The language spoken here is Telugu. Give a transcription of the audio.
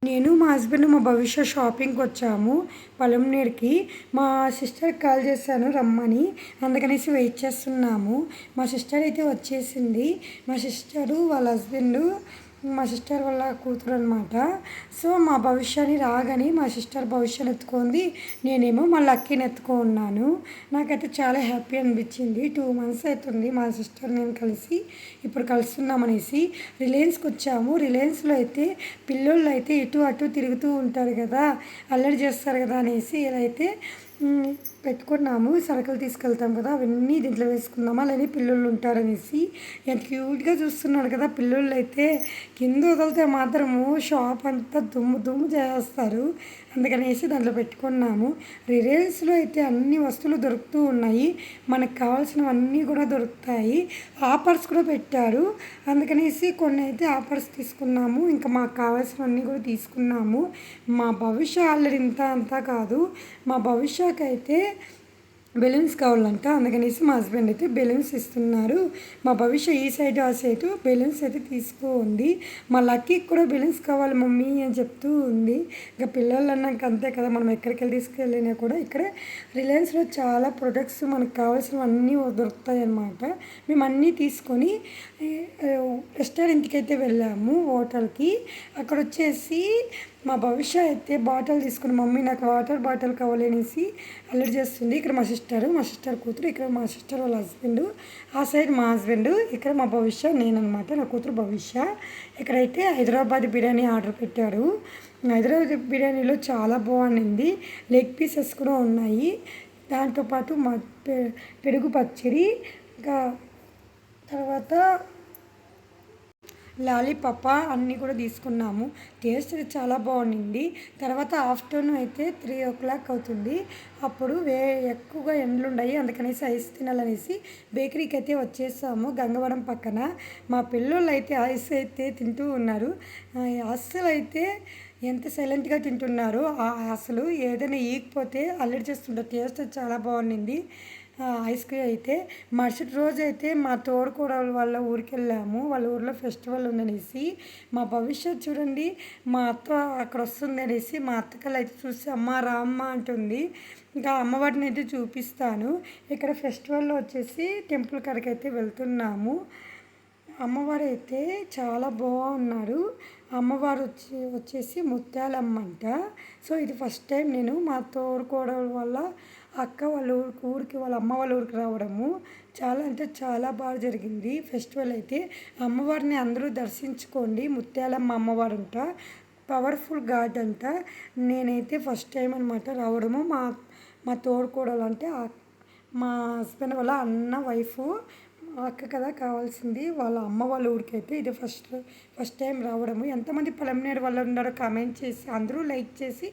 నేను మా హస్బెండ్ మా భవిష్య షాపింగ్కి వచ్చాము పొలంనేరుకి. మా సిస్టర్కి కాల్ చేశాను రమ్మని, అందుకనేసి వెయిట్ చేస్తున్నాము. మా సిస్టర్ అయితే వచ్చేసింది. మా సిస్టరు వాళ్ళ హస్బెండు, మా సిస్టర్ వాళ్ళ కూతురు అనమాట. సో మా భవిష్యాన్ని రాగానే మా సిస్టర్ భవిష్యని ఎత్తుకుంది, నేనేమో మా లక్కీని ఎత్తుకున్నాను. నాకైతే చాలా హ్యాపీ అనిపించింది. 2 months అవుతుంది మా సిస్టర్ నేను కలిసి, ఇప్పుడు కలుస్తున్నామనేసి. రిలయన్స్కి వచ్చాము. రిలయన్స్లో అయితే పిల్లోళ్ళు అయితే ఇటు అటు తిరుగుతూ ఉంటారు కదా, అల్లరి చేస్తారు కదా అనేసి ఇలా అయితే పెట్టుకున్నాము. సరుకులు తీసుకెళ్తాం కదా, అవన్నీ దీంట్లో వేసుకుందామా, అలానే పిల్లోళ్ళు ఉంటారనేసి. ఎంత క్యూట్గా చూస్తున్నాడు కదా పిల్లోళ్ళు అయితే. కింద వదిలితే మాత్రము షాప్ అంతా దుమ్ము దుమ్ము చేస్తారు, అందుకనేసి దాంట్లో పెట్టుకున్నాము. రిలయన్స్లో అయితే అన్ని వస్తువులు దొరుకుతూ ఉన్నాయి, మనకు కావాల్సినవన్నీ కూడా దొరుకుతాయి. ఆఫర్స్ కూడా పెట్టారు, అందుకనేసి కొన్ని అయితే ఆఫర్స్ తీసుకున్నాము. ఇంకా మాకు కావాల్సినవన్నీ కూడా తీసుకున్నాము. మా భవిష్య ఆల్రెడీ ఇంత అంతా కాదు, మా భవిష్యకి అయితే బెలూన్స్ కావాలంట, అందుకనేసి మా హస్బెండ్ అయితే బెలూన్స్ ఇస్తున్నారు. మా భవిష్య ఈ సైడ్ ఆ సైడు బెలూన్స్ అయితే తీసుకోండి. మా లక్కీకి కూడా బెలూన్స్ కావాలి మమ్మీ అని చెప్తూ ఉంది. ఇంకా పిల్లలు అన్నాక అంతే కదా, మనం ఎక్కడికి వెళ్ళి తీసుకెళ్ళినా కూడా ఇక్కడ రిలయన్స్లో చాలా ప్రొడక్ట్స్ మనకు కావాల్సినవన్నీ దొరుకుతాయి అన్నమాట. మేము అన్నీ తీసుకొని రెస్టారెంట్కి అయితే వెళ్ళాము, హోటల్కి. అక్కడ వచ్చేసి మా భవిష్య అయితే బాటిల్ తీసుకుని, మమ్మీ నాకు వాటర్ బాటిల్ కావాలి అనేసి అల్లరి చేస్తుంది. ఇక్కడ మా సిస్టర్ కూతురు, ఇక్కడ మా సిస్టర్ వాళ్ళ హస్బెండ్, ఆ సైడ్ మా హస్బెండ్, ఇక్కడ మా భవిష్య నేననమాట, నా కూతురు భవిష్య. ఇక్కడైతే హైదరాబాద్ బిర్యానీ ఆర్డర్ పెట్టారు. హైదరాబాద్ బిర్యానీలో చాలా బాగుండింది, లెగ్ పీసెస్ కూడా ఉన్నాయి, దాంతోపాటు మా పెరుగు పచ్చడి, ఇంకా తర్వాత లాలీపాప అన్నీ కూడా తీసుకున్నాము. టేస్ట్ చాలా బాగుండింది. తర్వాత ఆఫ్టర్నూన్ అయితే 3 o'clock అవుతుంది. అప్పుడు ఎక్కువగా ఎండలు ఉన్నాయి, అందుకనేసి ఐస్ తినాలనేసి బేకరీకి అయితే వచ్చేసాము, గంగవరం పక్కన. మా పిల్లోళ్ళు అయితే ఐస్ అయితే తింటూ ఉన్నారు. అస్సలు అయితే ఎంత సైలెంట్గా తింటున్నారో, అసలు ఏదైనా ఈగిపోతే అల్లరి చేస్తుంటారు. టేస్ట్ చాలా బాగుండింది ఐస్ క్రీమ్ అయితే. మరుసటి రోజు అయితే మా తోడుకోడలు వాళ్ళ ఊరికి వెళ్ళాము, వాళ్ళ ఊరిలో ఫెస్టివల్ ఉందనేసి. మా భవిష్యత్ చూడండి, మా అత్త అక్కడ వస్తుంది అనేసి మా అత్తకళ్ళు అయితే చూసి అమ్మ రామ్మ అంటుంది. ఇంకా అమ్మవారిని అయితే చూపిస్తాను. ఇక్కడ ఫెస్టివల్లో వచ్చేసి టెంపుల్ కాడికి అయితే వెళ్తున్నాము. అమ్మవారు అయితే చాలా బాగున్నారు. అమ్మవారు వచ్చేసి ముత్యాలమ్మ అంట. సో ఇది ఫస్ట్ టైం నేను మా తోడుకోడలు వల్ల అక్క వాళ్ళ ఊరికి వాళ్ళ అమ్మ వాళ్ళ ఊరికి రావడము. చాలా అంటే చాలా బాగా జరిగింది ఫెస్టివల్ అయితే. అమ్మవారిని అందరూ దర్శించుకోండి, ముత్యాలమ్మ అమ్మవారు అంట, పవర్ఫుల్ గాడ్ అంట. నేనైతే ఫస్ట్ టైం అనమాట రావడము. మా తోడుకోడలు అంటే మా హస్బెండ్ వాళ్ళ అన్న వైఫ్, అక్క కదా కావాల్సింది, వాళ్ళ అమ్మ వాళ్ళ ఊరికి అయితే ఇది ఫస్ట్ టైం రావడము. ఎంతమంది పొలంనేరు వాళ్ళు ఉన్నారో కామెంట్ చేసి అందరూ లైక్ చేసి